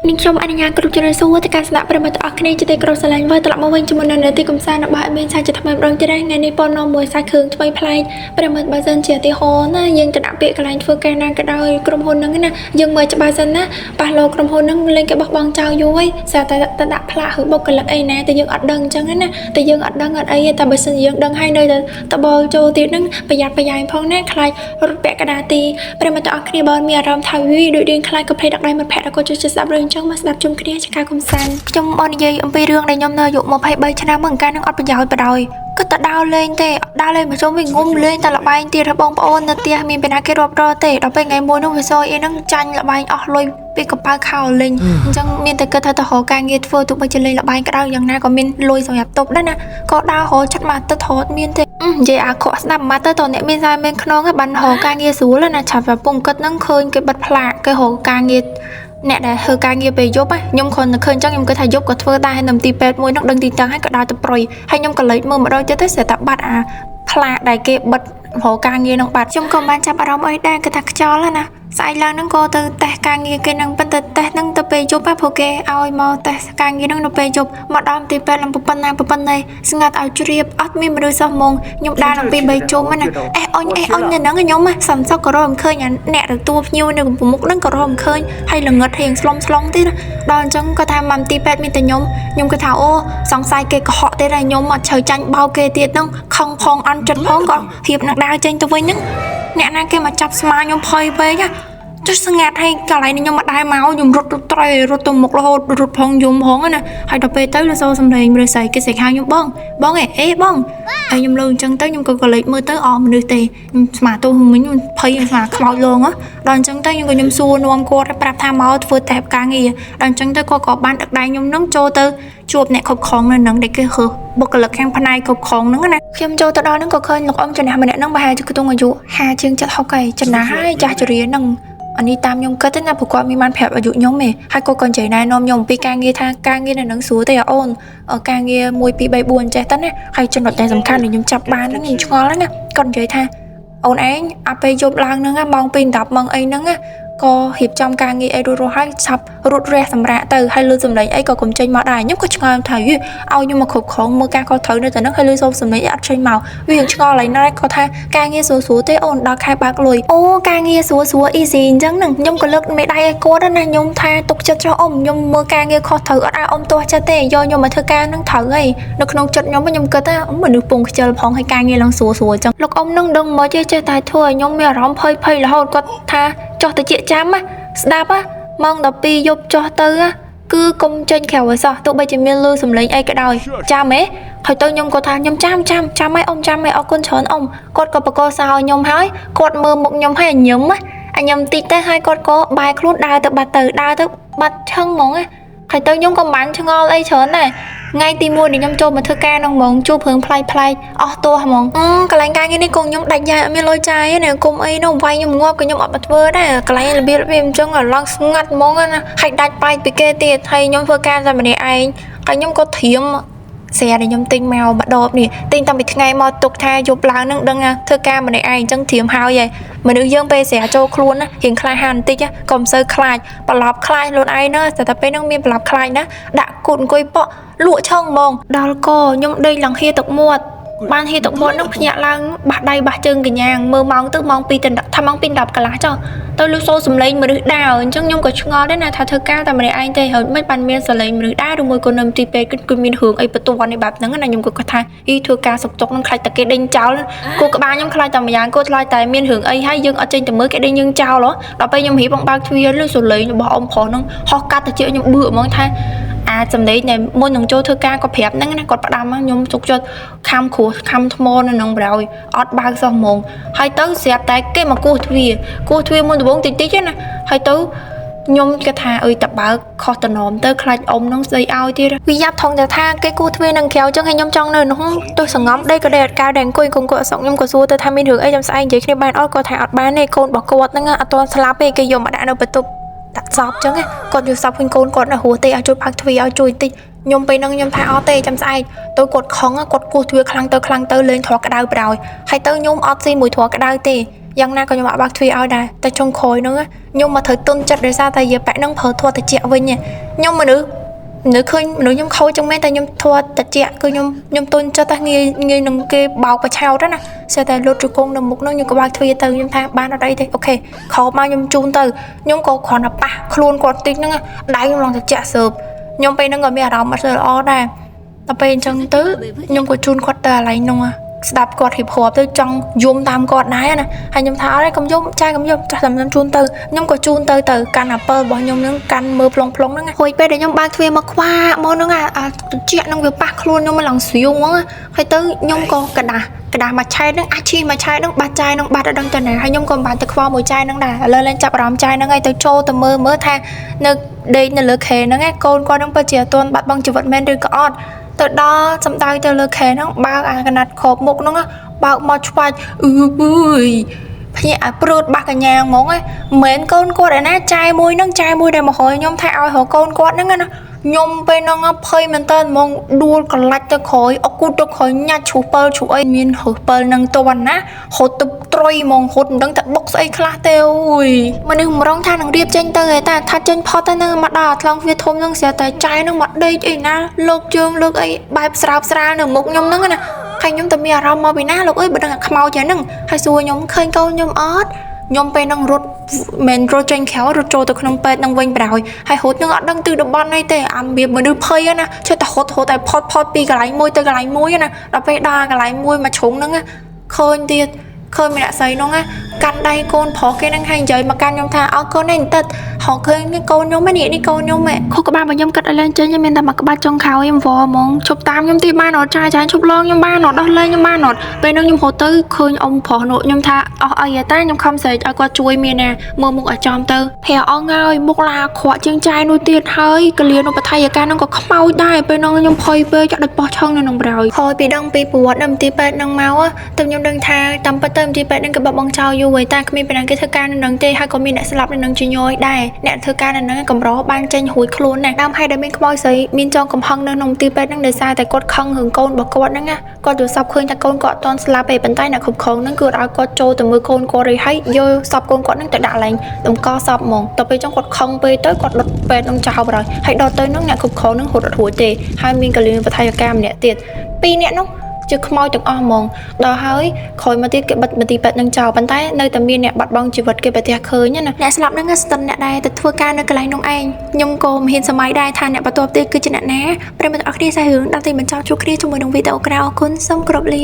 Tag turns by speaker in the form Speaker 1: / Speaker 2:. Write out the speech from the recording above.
Speaker 1: នាងខ្ញុំអនុញ្ញាតគ្រប់ជ្រើសសួរទៅការស្ដាប់ប្រិមត្តអស់គ្នាជាទីគោរពស្រឡាញ់ហើយត្រឡប់មកវិញជាមួយនៅទីកំសាន្តរបស់មានសាជាថ្មីម្ដងទៀតហើយថ្ងៃនេះប៉ុននាំមួយសាច់គ្រឿងថ្មីប្លែកប្រិមត្តបើសិនជាទីហោណាយើងទៅដាក់ពាក្យកន្លែងធ្វើការណាក៏ដោយក្រុមហ៊ុនហ្នឹងណាយើងមើលច្បាស់សិនណាប៉ះលោក្រុមហ៊ុនហ្នឹងលេងគេបោះបង់ចោលយូរហើយស្រាប់តែដាក់ផ្លាកឬបុគ្គលិកអីណាតែយើងអត់ដឹងអញ្ចឹងណាតែយើងអត់ដឹងអត់អីទេតែបើសិនយើងដឹងហើយនៅតែតបល់ចូលទៀតហ្នឹងប្រយ័ត្នប្រយែងផងណាខ្លាចរត់ពាក់កដាទីប្រិមត្តអស់គ្នាបើមានអារម្មណ៍ថាវីដូចរៀងខ្លាចក៏ភ្លេចដាក់ដៃមិត្តភក្តិក៏ជួយស្ដាប់រឿងអញ្ចឹងមកស្ដាប់ជុំគ្នាជាការកំសាន្តខ្ញុំអត់និយាយអំពីរឿងដែលខ្ញុំនៅអាយុ23ឆ្នាំហ្នឹងកាលនឹងអត់ប្រយោជន៍បដ ாய் គឺតែដើរលេងទេដើរលេងមកជុំវិញងុំលេងតែលបែងទៀតបងប្អូននៅផ្ទះមានពីណាគេរាប់រទេដល់ពេលថ្ងៃមួយនោះវាសយអីហ្នឹងចាញ់លបែងអស់លុយពីកប៉ៅខោលេងអញ្ចឹងមានតែគិតថាទៅរកការងារធ្វើទោះបីជាលេងលបែងក្តៅយ៉ាងណាក៏មានលុយសម្រាប់ទប់ដែរណាក៏ដើររកចិត្តមកទៅថតមានទេនិយាយអាខកស្ដាប់មកទៅតអ្នកមានសារមានខ្នងហ្នឹងបានរកការងារស្រួលណាឆាប់តែពងគិតហ្នឹងឃើញគេបិទផ្លាកគេរកការងារអ្នកដែលធ្វើការងារពេលយប់ខ្ញុំគ្រាន់តែឃើញអញ្ចឹងខ្ញុំគិតថាយប់ក៏ធ្វើដែរហើយនៅទីពេទ្យមួយនោះដឹងទីតាំងហើយក៏ដើរទៅប្រុយហើយខ្ញុំក៏លេចមើលម្ដងទៀតទៅស្រាប់តែបាត់អាផ្លាកដែលគេបិទរកការងារនឹងបាត់ខ្ញុំក៏បានចាប់អារម្មណ៍អីដែរគឺថាខ្យល់ណាស្អែកឡើងហ្នឹងក៏ទៅតេស្តការងារគេនឹងប៉ុន្តែតេស្តហ្នឹងទៅពេលយប់ព្រោះគេឲ្យមកតេស្តការងារហ្នឹងនៅពេលយប់មកដល់ទីពេទ្យឡើងប៉ុណ្ណាស្ងាត់ឲ្យជ្រាបអត់មានមនុស្សសោះហ្មងខ្ញុំដើរដល់ពី3ជុំណាអេអុញនៅហ្នឹងខ្ញុំសំសក់ក៏រកមិនឃើញអាអ្នកទទួលភ្ញៀវនៅមុខហ្នឹងក៏រកមិនឃើញហើយល្ងឹតរៀងស្លុំទៀតដល់អញ្ចឹងក៏ថាមកទីពេទ្យមានតែខ្ញុំក៏ថាអូសង្ស័យគេកុហកទៀតហើយខ្ញុំអត់ជ្រៅចាញ់បោកគេទៀតហ្នឹងខឹងផងអន់ចិត្តផងក៏ហៀបនឹងដើរចេញទៅវិញហ្នឹងអ្នកណាគេមកចាប់ស្មាខ្ញុំភ័យពេកចុះស្ងាត់ហើយកន្លែងខ្ញុំមកដែរមកខ្ញុំរត់ត្រៃរត់ទៅមុខរហូតរត់ផងយំផងណាហើយដល់ពេលទៅលសូសំឡេងមនុស្សស្រីគេស្រែកហៅខ្ញុំបងអេបងហើយខ្ញុំលើអញ្ចឹងទៅខ្ញុំក៏កលេចមើលទៅអស់មនុស្សទេខ្ញុំស្មាទោះមិញខ្ញុំភ័យស្មាខ្មោចលងដល់អញ្ចឹងទៅខ្ញុំសួរនាំគាត់ប្រាប់ថាមកធ្វើតែការងារដល់អញ្ចឹងទៅគាត់ក៏បានដឹកដៃខ្ញុំនឹងចូលទៅជួបអ្នកគ្រប់គ្រងនៅនឹងដែលគេហឺបុគ្គលិកខាងផ្នែកគ្រប់គ្រងហ្នឹងណាខ្ញុំចូលទៅដល់ហ្នឹងក៏ឃើញលោកអ៊ំចំណាស់ម្នាក់ហ្នឹងប្រហែលជាខ្ទង់អាយុ50ជាង70 60ហើយចំណាស់ហើយចាស់ជរាហ្នឹងអានេះតាមខ្ញុំគិតណាព្រោះគាត់មានបានប្រាប់អាយុខ្ញុំឯងហើយគាត់ក៏និយាយណែនាំខ្ញុំពីការងារថាការងារនៅនឹងស្រួលទេអូនការងារ1 2 3 4ចេះតើណាហើយចំណុចដែលសំខាន់ដែលខ្ញុំចាប់បានហ្នឹងខ្ញុំឆ្ងល់ណាគាត់និយាយថាអូនឯងអាពេលយប់ឡើងហ្នឹងម៉ោង 2 10 ម៉ោងអីហ្នឹងក៏រៀបចំការងារអីរួចហើយឆាប់រត់រះសម្រាប់ទៅហើយលឺសំឡេងអីក៏កុំចេញមកដែរខ្ញុំក៏ឆ្ងល់ថាឲ្យខ្ញុំមកគ្រប់គ្រងមើលការខុសត្រូវនៅតែហ្នឹងហើយលឺសូរសំឡេងអត់ចេញមកវាឆ្ងល់ហើយណាគាត់ថាការងារស្រួលទេអូនដល់ខែបើកលុយអូការងារស្រួល easy អញ្ចឹងហ្នឹងខ្ញុំក៏លើកមេដៃឲ្យគាត់ណាខ្ញុំថាទុកចិត្តចុះអ៊ំខ្ញុំមើលការងារខុសត្រូវអត់ឲ្យអ៊ំទាស់ចិត្តទេយកខ្ញុំមកធ្វើការហ្នឹងត្រូវហើយនៅក្នុងចិត្តខ្ញុំគិតថាមនុស្សពងខ្ជិលផងហើយការងារឡើងស្រួលអញ្ចឹងលោកអ៊ំនឹងដឹងមកចេះតែធ្វើឲ្យខ្ញុំមានអារម្មណ៍ភ័យរហូតគាត់ថាចុះទៅជាចាំស្ដាប់ម៉ោង12យប់ចុះទៅគឺកុំចេញក្រៅឲ្យសោះទោះបីជាមានលឺសំឡេងអីក៏ដោយចាំហ៎ហើយទៅខ្ញុំក៏ថាខ្ញុំចាំហើយអ៊ំចាំហើយអរគុណច្រើនអ៊ំគាត់ក៏បកកសោឲ្យខ្ញុំហើយគាត់មើលមុខខ្ញុំហើយញឹមញឹមតិចទៅហើយគាត់ក៏បែរខ្លួនដើរទៅបាត់ឆឹងហ្មងហើយទៅខ្ញុំក៏មិនបានឆ្ងល់អីច្រើនដែរថ្ងៃទី1ដែលខ្ញុំចូលមកធ្វើការក្នុងហ្មងជួបរឿងប្លែកអស់ទោះហ្មងកន្លែងការងារនេះកូនខ្ញុំដាច់យ៉ាអត់មានលុយចាយទេគុំអីនោះវាយខ្ញុំងាប់ក៏ខ្ញុំអត់មកធ្វើដែរកន្លែងរបៀបវាអញ្ចឹងឡើងស្ងាត់ហ្មងណាហើយដាច់ប្លែកពីគេទៀតហើយខ្ញុំធ្វើការតែម្នាក់ឯងហើយខ្ញុំក៏ធៀមស្រាដែលខ្ញុំទិញមកម្ដបនេះទិញតាំងពីថ្ងៃមកទុកថាយប់ឡើងនឹងដឹងធ្វើការម្នាក់ឯងអញ្ចឹងធៀមហើយមនុស្សយើងពេលស្រាចូលខ្លួនណារៀងខ្លាចហានបន្តិចក៏មិនសូវខ្លាចប្រឡប់ខ្លាចខ្លួនឯងណាតែពេលហ្នឹងមានប្រឡប់ខ្លាចណាដាក់គូតអង្គុយប៉ក់លក់ឆឹងហ្មងដល់កខ្ញុំដេកឡើងហៀទឹកមាត់បានហៀទឹកមាត់នឹងភ្ញាក់ឡើងបះដៃបះជើងកញ្ញាមើលម៉ោងទៅម៉ោង2ទៅថាម៉ោង2 10កន្លះចុះទៅលឺសូរសំឡេងមនុស្សដើរអញ្ចឹងខ្ញុំក៏ឆ្ងល់ដែរណាថាធ្វើការតែម្នាក់ឯងទេហើយមិនបានមានសំឡេងមនុស្សដើរឬមួយក៏នៅទីពេទ្យគឺមានរឿងអីបន្ទាន់នេះបែបហ្នឹងណាខ្ញុំក៏គាត់ថាធ្វើការសុកទុកនឹងខ្លាចតែគេដេញចោលគូក្បាលខ្ញុំខ្លាចតែម្យ៉ាងគូខ្លាចតែមានរឿងអីហើយយើងអត់ចេញទៅមើលគេដេញយើងចោលដល់ពេលខ្ញុំរៀបបងបើកទ្វារលឺសំឡេងរបស់អ៊ំប្រុសហ្នឹងហោះកាត់ទៅជិះខ្ញុំបឺហ្មងថាសំឡេងដែលមុននឹងចូលធ្វើការគាត់ប្រាប់ហ្នឹងណាគាត់ផ្ដាំខ្ញុំជុកចិត្តខំគ្រោះខំថ្មនៅក្នុងប្រយអត់បើកសោះហ្មងហើយទៅស្រាប់តែគេមកគោះទ្វារមុនដំបូងតិចណាហើយទៅខ្ញុំគេថាអើយតបើកខុសតំណមទៅខ្លាចអ៊ំនឹងស្ដីឲ្យទៀតវាយ៉ាប់ថងទៅថាគេគោះទ្វារនឹងក្រៅចឹងហើយខ្ញុំចង់នៅនោះទៅសងំដេកក៏ដេកអត់កើតដែរអង្គុយអសក់ខ្ញុំក៏សួរទៅថាមានរឿងអីចាំស្អែកនិយាយគ្នាបានអត់គាត់ថាអត់បានទេកូនរបស់គាត់ហ្នឹងអត់ទាន់ស្លាប់ទេគេយកមកដាក់នៅបន្ទប់ដាក់សពចឹងគាត់យកសពឃើញកូនគាត់នៅរស់ទេឲ្យជួយបើកទ្វារឲ្យជួយតិចខ្ញុំពេលហ្នឹងខ្ញុំថាអត់ទេចាំស្អែកទៅគាត់ខឹងគាត់គោះទ្វារខ្លាំងទៅលេងធေါ်ក្តៅប្រោយហើយទៅខ្ញុំអត់ស៊ីមួយធေါ်ក្តៅទេ យ៉ាងណាក៏ខ្ញុំអត់បើកទ្វារឲ្យដែរតែចុងក្រោយហ្នឹងខ្ញុំមកត្រូវទុនចិត្តដោយសារតែយាប៉ែហ្នឹងប្រើធัวតិចវិញខ្ញុំមនុស្សឃើញមនុស្សខ្ញុំខូចចឹងមែនតែខ្ញុំធัวតិចគឺខ្ញុំទុនចិត្តតែងាយនឹងគេបោកបឆោតណាស្ទើរតែលុតជង្គង់នៅមុខហ្នឹងខ្ញុំក៏បើកទ្វារទៅខ្ញុំថាបានអត់អីទេអូខេខោមកខ្ញុំជូនទៅខ្ញុំក៏គ្រាន់តែប៉ះខ្លួនគាត់តិចហ្នឹងដៃខ្ញុំឡងតិចសើបខ្ញុំពេលហ្នឹងក៏មានអារម្មណ៍អត់ល្អដែរដល់ពេលអញ្ចឹងទៅខ្ញុំក៏ជូនគាត់ទៅកន្លែងហ្នឹងស្ដាប់គាត់ហ៊ីបហបទៅចង់យំតាមគាត់ដែរណាហើយខ្ញុំថាអត់ទេកុំយំចាយកុំយំចាស់តែខ្ញុំជូនទៅខ្ញុំក៏ជូនទៅកាន់អាពិលរបស់ខ្ញុំហ្នឹងកាន់មើលប្លង់ហ្នឹងហួយពេលដែលខ្ញុំបើកទ្វារមកខ្វាក់មកហ្នឹងអាត្រជាក់ហ្នឹងវាប៉ះខ្លួនខ្ញុំមកឡើងស្រាវហ្មងហើយទៅខ្ញុំក៏ក្តាស់មួយឆែកហ្នឹងអាចឈីមួយឆែកហ្នឹងបាត់ចាយហ្នឹងបាត់អត់ដឹងទៅណាហើយខ្ញុំក៏មិនបានទៅខ្វល់មួយចាយហ្នឹងដែរឥឡូវឡើងចាប់អារម្មណ៍ចាយហ្នឹងហើយទៅចូលទៅមើលថានៅដេកនៅលើខេហ្នឹងកូនគាត់ហ្នឹងពិតជាអត់ទាន់បាត់បង់ជីវិតមែនឬក៏អត់ទៅដល់សំដៅទៅលើខេហ្នឹងបើកអាកណាត់ខោបមុខហ្នឹងបើកមកឆ្វាច់អឺភ្ញាក់ឲ្យព្រួតបាក់កញ្ញាហ្មងមិនមែនកូនគាត់ឯណាចាយមួយហ្នឹងចាយមួយដែលមកហៅខ្ញុំថាឲ្យរកកូនគាត់ហ្នឹងណាខ្ញុំពេលហ្នឹងភ័យមែនតើហ្មងដួលកលាច់ទៅក្រោយអគុតទៅក្រោយញ៉ាច់ជ្រុះពិលជ្រុះអីមានហឺពិលហ្នឹងតន់ណាហត់ទៅត្រុយហ្មងហត់មិនដឹងតែបុកស្អីខ្លះទេអូយមនុស្សម្រងថានឹងរៀបចេញទៅឯតាថាចេញផុតទៅហ្នឹងមកដល់ថ្លងវាធំហ្នឹងស្រាប់តែចាយហ្នឹងមកដេកអីណាលោកជើងលើកអីបែបស្រាលនៅមុខខ្ញុំហ្នឹងណាហើយខ្ញុំតែមានអារម្មណ៍មកពីណាលោកអើយបើដឹងអាខ្មោចហ្នឹងហើយសួរខ្ញុំឃើញកូនខ្ញុំអត់ខ្ញុំពេលហ្នឹងរត់មិនរត់ចេញក្រៅរត់ចូលទៅក្នុងពេទ្យហ្នឹងវិញប្រហើយហើយរត់ហ្នឹងអត់ដឹងទិសតំបន់អីទេអាមានមនុស្សភ័យណាចេះតែរត់តែផុតពីកន្លែងមួយទៅកន្លែងមួយណាដល់ពេលដល់កន្លែងមួយមកជ្រុងហ្នឹងឃើញទៀតឃើញមានអ្នកស្រីហ្នឹងកាន់ដៃកូនប្រុសគេហ្នឹងហើយនិយាយមកកាន់ខ្ញុំថាអើកូននេះបន្តិចហៅឃើញកូនខ្ញុំនេះកូនខ្ញុំខុសក្បាលរបស់ខ្ញុំគិតឲ្យឡើងចេញមានតែមកក្បាច់ចុងខោខ្ញុំវហ្មងឈប់តាមខ្ញុំទីបានអត់ចាឈប់ឡងខ្ញុំបានអត់ដោះលែងខ្ញុំបានអត់ពេលហ្នឹងខ្ញុំហត់ទៅឃើញអ៊ំប្រុសនោះខ្ញុំថាអស់អីតែខ្ញុំខំស្រែកឲ្យគាត់ជួយមានណាមើលមុខឲ្យចំទៅប្រែអងហើយមុខឡាក្រក់ជាងចាយនោះទៀតហើយកលៀនឧបថ័យអាការហ្នឹងក៏ខ្មោចដែរពេលហ្នឹងខ្ញុំភ័យពេកចាក់ដូចបោះឆឹងនៅក្នុងប្រហើយហើយពីដឹងពីប្រវត្តិនៅមន្ទីរពេទ្យហ្នឹងមកទៅខ្ញុំដឹងថាតាមពិតទៅមន្ទីរពេទ្យហ្នឹងក៏បបងចោលយូរហើយតែគ្មានពេលណាគេធ្វើការនៅនឹងទេហើយក៏មានអ្នកស្លាប់នៅនឹងជាញយដែរអ្នកធ្វើការនៅនឹងកម្របានចេញរួចខ្លួនណាដើមហើយដែលមានខ្មោចស្រីមានចងកំហឹងនៅក្នុងទីពេទ្យហ្នឹងដោយសារតែគាត់ខឹងរឿងកូនរបស់គាត់ហ្នឹងណាគាត់យល់សពឃើញថាកូនគាត់អត់ទាន់ស្លាប់ទេប៉ុន្តែអ្នកគ្រប់គ្រងហ្នឹងគឺឲ្យគាត់ចូលទៅមើលកូនគាត់រីហើយយកសពកូនគាត់ហ្នឹងទៅដាក់ឡើងតម្កល់សពហ្មងទៅពេលចឹងគាត់ខឹងពេកទៅគាត់ដុតពេទ្យហ្នឹងចោលបរហើយដល់ទៅហ្នឹងអ្នកគ្រប់គ្រងហ្នឹងរត់អត់រួចទេហើយមានកលៀនបឋាយការម្នាក់ទៀត2នាក់នោះជាខ្មោចទាំងអស់ហ្មងដល់ហើយក្រោយមកទៀតគេបិទមន្ទីរពេទ្យនឹងចោលប៉ុន្តែនៅតែមានអ្នកបាត់បង់ជីវិតគេប្រទះឃើញណាអ្នកស្លាប់ហ្នឹងស្ទើរអ្នកដែរទៅធ្វើការនៅកន្លែងនោះឯងខ្ញុំក៏មិនហ៊ានសម័យដែរថាអ្នកបន្ទាប់ទៀតគឺជាអ្នកណាប្រិមត្តអរគ្នាសាយរឿងដល់ទីបញ្ចប់ជួបគ្នាជាមួយនឹងវីដេអូក្រៅអរគុណសូមគោរពលា